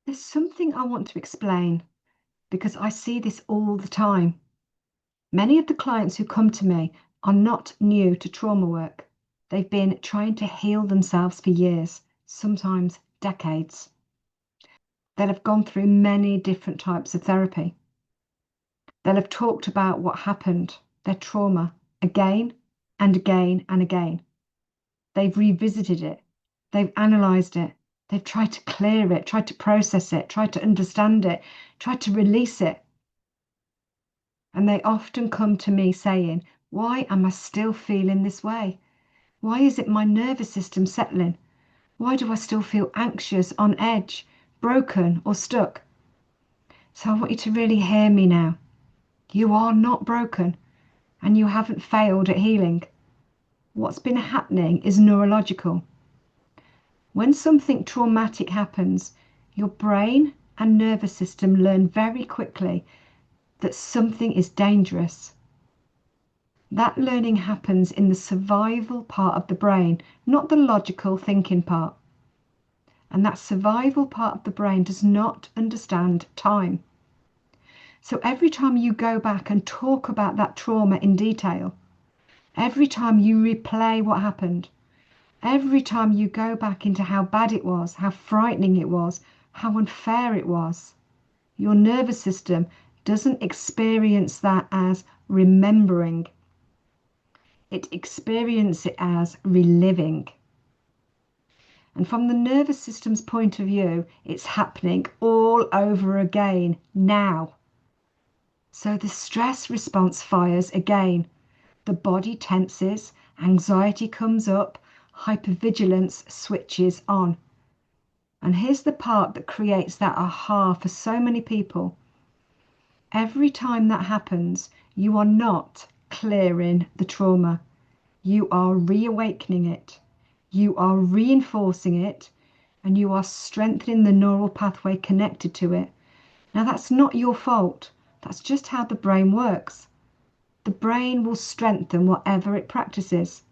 There's something I want to explain because I see this all the time. Many of the clients who come to me are not new to trauma work. They've been trying to heal themselves for years, sometimes decades. They'll have gone through many different types of therapy. They'll have talked about what happened, their trauma, again and again and again. They've revisited it. They've analysed it. They've tried to clear it, tried to process it, tried to understand it, tried to release it. And they often come to me saying, why am I still feeling this way? Why is it my nervous system settling? Why do I still feel anxious, on edge, broken or stuck? So I want you to really hear me now. You are not broken and you haven't failed at healing. What's been happening is neurological. When something traumatic happens, your brain and nervous system learn very quickly that something is dangerous. That learning happens in the survival part of the brain, not the logical thinking part. And that survival part of the brain does not understand time. So every time you go back and talk about that trauma in detail, every time you replay what happened, every time you go back into how bad it was, how frightening it was, how unfair it was, your nervous system doesn't experience that as remembering. It experiences it as reliving. And from the nervous system's point of view, it's happening all over again now. So the stress response fires again. The body tenses, anxiety comes up, hypervigilance switches on. And here's the part that creates that aha for so many people. Every time that happens, you are not clearing the trauma. You are reawakening it. You are reinforcing it, and you are strengthening the neural pathway connected to it. Now, that's not your fault. That's just how the brain works. The brain will strengthen whatever it practices.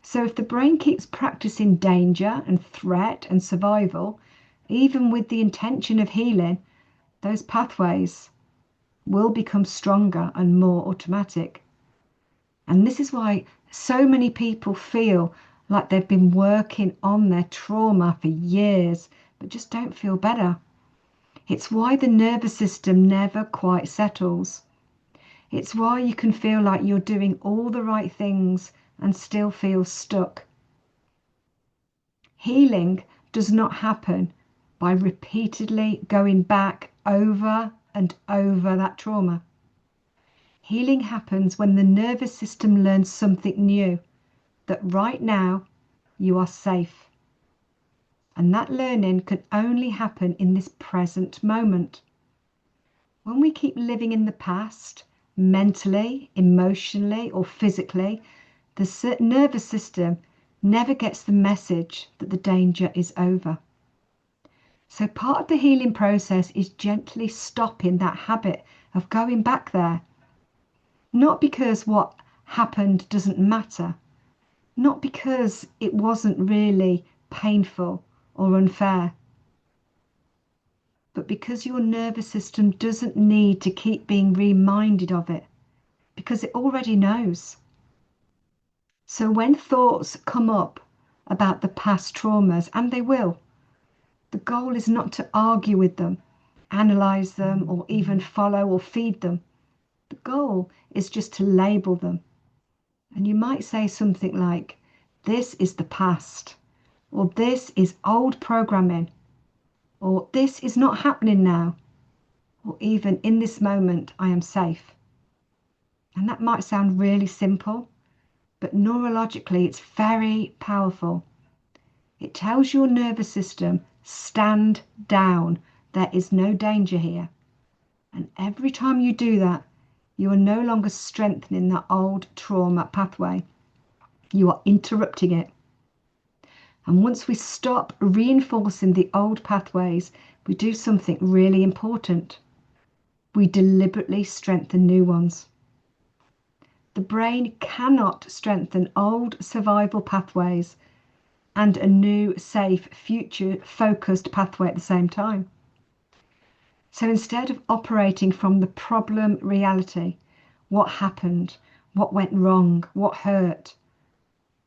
So if the brain keeps practicing danger and threat and survival, even with the intention of healing, those pathways will become stronger and more automatic. And this is why so many people feel like they've been working on their trauma for years, but just don't feel better. It's why the nervous system never quite settles. It's why you can feel like you're doing all the right things and still feel stuck. Healing does not happen by repeatedly going back over and over that trauma. Healing happens when the nervous system learns something new, that right now you are safe. And that learning can only happen in this present moment. When we keep living in the past, mentally, emotionally, or physically, the nervous system never gets the message that the danger is over. So part of the healing process is gently stopping that habit of going back there. Not because what happened doesn't matter, not because it wasn't really painful or unfair, but because your nervous system doesn't need to keep being reminded of it, because it already knows. So when thoughts come up about the past traumas, and they will, the goal is not to argue with them, analyze them, or even follow or feed them. The goal is just to label them. And you might say something like, this is the past, or this is old programming, or this is not happening now, or even in this moment I am safe. And that might sound really simple, but neurologically it's very powerful. It tells your nervous system, stand down, there is no danger here. And every time you do that, you are no longer strengthening that old trauma pathway. You are interrupting it. And once we stop reinforcing the old pathways, we do something really important. We deliberately strengthen new ones. The brain cannot strengthen old survival pathways and a new, safe, future-focused pathway at the same time. So instead of operating from the problem reality, what happened, what went wrong, what hurt,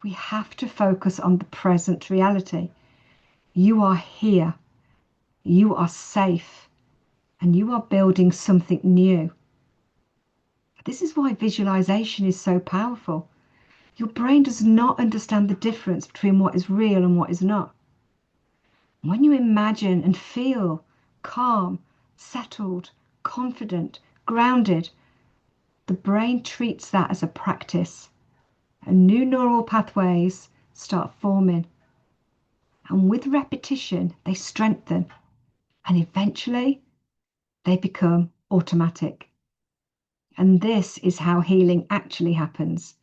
we have to focus on the present reality. You are here, you are safe, and you are building something new. This is why visualization is so powerful. Your brain does not understand the difference between what is real and what is not. When you imagine and feel calm, settled, confident, grounded, the brain treats that as a practice, and new neural pathways start forming. And with repetition, they strengthen, and eventually they become automatic. And this is how healing actually happens,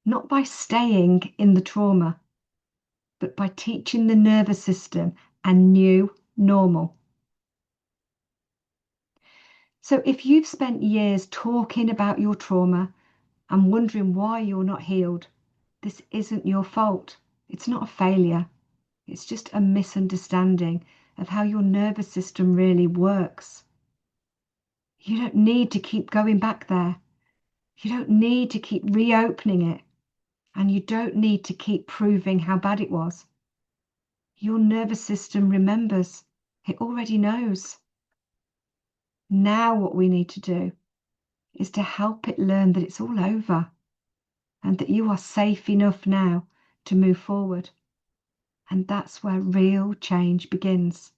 not by staying in the trauma, but by teaching the nervous system a new normal. So if you've spent years talking about your trauma and wondering why you're not healed, this isn't your fault. It's not a failure. It's just a misunderstanding of how your nervous system really works. You don't need to keep going back there. You don't need to keep reopening it. And you don't need to keep proving how bad it was. Your nervous system remembers. It already knows. Now what we need to do is to help it learn that it's all over and that you are safe enough now to move forward. And that's where real change begins.